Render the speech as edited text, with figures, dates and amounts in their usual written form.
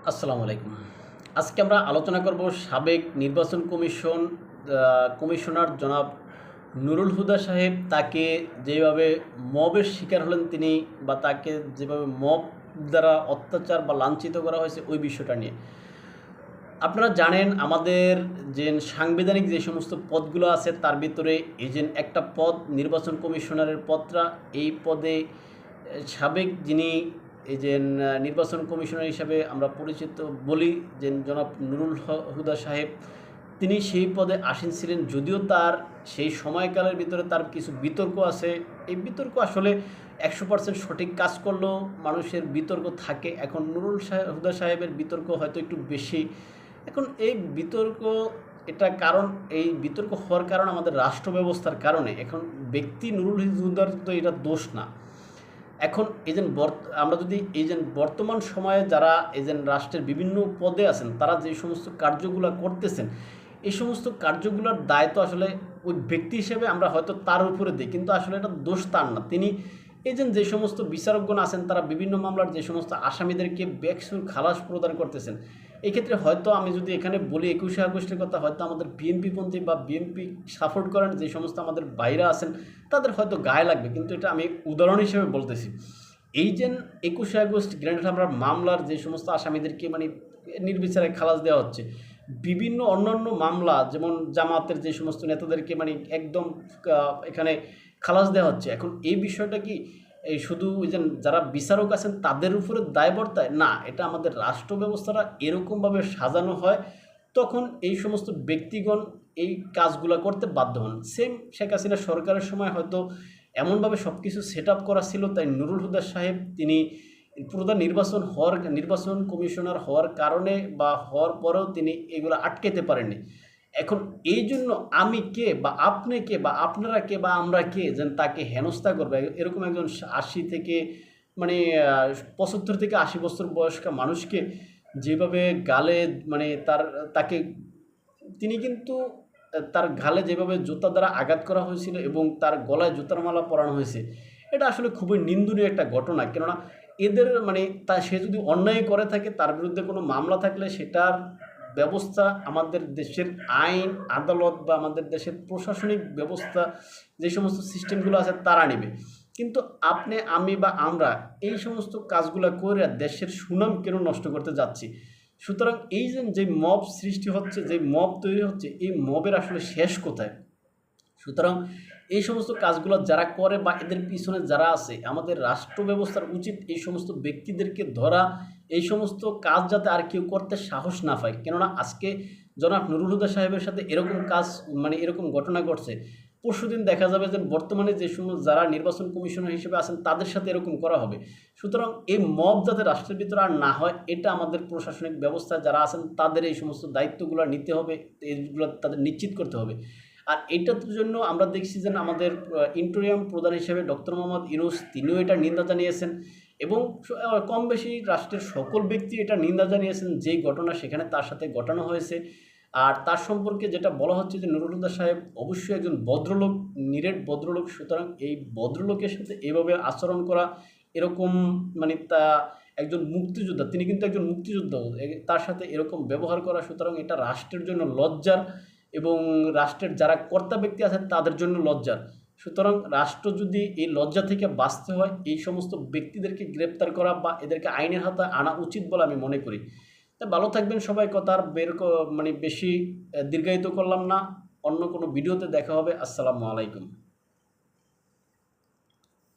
আসসালামু আলাইকুম। আজকে আমরা আলোচনা করব সাবেক নির্বাচন কমিশনার জনাব নুরুল হুদা সাহেব তাকে যেভাবে মবের শিকার হলেন তিনি বা তাকে যেভাবে মব দ্বারা অত্যাচার বা লাঞ্ছিত করা হয়েছে ওই বিষয়টা নিয়ে। আপনারা জানেন আমাদের যে সাংবিধানিক যে সমস্ত পদগুলো আছে তার ভিতরে এই যে একটা পদ নির্বাচন কমিশনারের পদটা এই পদে সাবেক যিনি এই যে নির্বাচন কমিশনার হিসাবে আমরা পরিচিত বলি যে জনাব নুরুল হুদা সাহেব তিনি সেই পদে আসীন ছিলেন, যদিও তার সেই সময়কালের ভিতরে তার কিছু বিতর্ক আছে। এই বিতর্ক আসলে 100% সঠিক কাজ করলেও মানুষের বিতর্ক থাকে। এখন হুদা সাহেবের বিতর্ক হয়তো একটু বেশি। এখন এই বিতর্ক এটা কারণ এই বিতর্ক হওয়ার কারণ আমাদের রাষ্ট্র ব্যবস্থার কারণে। এখন ব্যক্তি নুরুল হুদার তো এটা দোষ না। এখন এই যে আমরা যদি এই যে বর্তমান সময়ে যারা এই যে রাষ্ট্রের বিভিন্ন পদে আছেন তারা যে সমস্ত কার্যগুলো করতেছেন এই সমস্ত কার্যগুলোর দায়িত্ব আসলে ওই ব্যক্তি হিসেবে আমরা হয়তো তার উপরে দিই, কিন্তু আসলে এটা দোষ তার না। তিনি এই যে সমস্ত বিচারকগণ আছেন তারা বিভিন্ন মামলার যে সমস্ত আসামিদেরকে বেকসুর খালাস প্রদান করতেছেন। এই ক্ষেত্রে হয়তো আমি যদি এখানে বলি 21শে আগস্টের কথা, হয়তো আমাদের বিএনপিপন্থী বা বিএনপি সাপোর্ট করেন যে সমস্ত আমাদের বাইরা আছেন তাদের হয়তো গায়ে লাগবে, কিন্তু এটা আমি উদাহরণ হিসেবে বলতেছি। এই যে 21শে আগস্ট গ্রেনেড হামলার মামলার যে সমস্ত আসামিদেরকে নির্বিচারে খালাস দেওয়া হচ্ছে, বিভিন্ন অন্যান্য মামলা যেমন জামাতের যে সমস্ত নেতাদেরকে একদম এখানে খালাস দেওয়া হচ্ছে। এখন এই বিষয়টা কি এই শুধু ওই যে যারা বিচারক আছেন তাদের উপরে দায়বর্তায় না, এটা আমাদের রাষ্ট্র ব্যবস্থাটা এরকমভাবে সাজানো হয় তখন এই সমস্ত ব্যক্তিগণ এই কাজগুলো করতে বাধ্য হন। সেম শেখ হাসিনা সরকারের সময় হয়তো এমনভাবে সব কিছু সেট আপ করা ছিল, তাই নুরুল হুদা সাহেব তিনি পুরোটা নির্বাচন কমিশনার হওয়ার কারণে বা হওয়ার পরেও তিনি এগুলো আটকাতে পারেননি। এখন এই জন্য আমি কে বা আপনি কে বা আপনারা কে বা আমরা কে যেন তাকে হেনস্থা করবে? এরকম একজন ৮০ থেকে ৭৫ থেকে ৮০ বছর বয়স্ক মানুষকে যেভাবে গালে তাকে তিনি কিন্তু তার গালে যেভাবে জুতা দ্বারা আঘাত করা হয়েছিল এবং তার গলায় জুতার মালা পরানো হয়েছে, এটা আসলে খুবই নিন্দনীয় একটা ঘটনা। কেননা এদের সে যদি অন্যায় করে থাকে তার বিরুদ্ধে কোনো মামলা থাকলে সেটার ব্যবস্থা আমাদের দেশের আইন আদালত বা আমাদের দেশের প্রশাসনিক ব্যবস্থা যে সমস্ত সিস্টেমগুলো আছে তারা নেবে। কিন্তু আপনি আমি বা আমরা এই সমস্ত কাজগুলো করে দেশের সুনাম কেন নষ্ট করতে যাচ্ছি? সুতরাং এই যে মব সৃষ্টি হচ্ছে, যে মব তৈরি হচ্ছে, এই মবের আসলে শেষ কোথায়? সুতরাং এই সমস্ত কাজগুলো যারা করে বা এদের পিছনে যারা আছে, আমাদের রাষ্ট্র ব্যবস্থার উচিত এই সমস্ত ব্যক্তিদেরকে ধরা, এই সমস্ত কাজ যাতে আর কেউ করতে সাহস না পায়। কেননা আজকে জনাব নুরুল হুদা সাহেবের সাথে এরকম কাজ এরকম ঘটনা ঘটছে, পরশুদিন দেখা যাবে যে বর্তমানে যে সমস্ত যারা নির্বাচন কমিশনার হিসেবে আছেন তাদের সাথে এরকম করা হবে। সুতরাং এই মব যাতে রাষ্ট্রের ভিতরে আর না হয়, এটা আমাদের প্রশাসনিক ব্যবস্থায় যারা আছেন তাদের এই সমস্ত দায়িত্বগুলো নিতে হবে, এইগুলো তাদের নিশ্চিত করতে হবে। আর এইটার জন্য আমরা দেখছি যে আমাদের ইন্টারিম প্রধান হিসেবে ডক্টর মোহাম্মদ ইউনূস তিনিও এটা নিন্দা জানিয়েছেন এবং কম বেশি রাষ্ট্রের সকল ব্যক্তি এটা নিন্দা জানিয়েছেন যেই ঘটনা সেখানে তার সাথে ঘটানো হয়েছে। আর তার সম্পর্কে যেটা বলা হচ্ছে যে নুরুল হুদা সাহেব অবশ্যই একজন ভদ্রলোক, নিরেট ভদ্রলোক। সুতরাং এই ভদ্রলোকের সাথে এভাবে আচরণ করা, এরকম তা একজন মুক্তিযোদ্ধা, তিনি কিন্তু একজন মুক্তিযোদ্ধা, তার সাথে এরকম ব্যবহার করা, সুতরাং এটা রাষ্ট্রের জন্য লজ্জার এবং রাষ্ট্রের যারা কর্তা ব্যক্তি আছেন তাদের জন্য লজ্জার। সুতরাং রাষ্ট্র যদি এই লজ্জা থেকে বাঁচতে হয়, এই সমস্ত ব্যক্তিদেরকে গ্রেপ্তার করা বা এদেরকে আইনের হাতে আনা উচিত বলে আমি মনে করি। তা ভালো থাকবেন সবাই, কথা আর বেশি দীর্ঘায়িত করলাম না। অন্য কোনো ভিডিওতে দেখা হবে। আসসালামু আলাইকুম।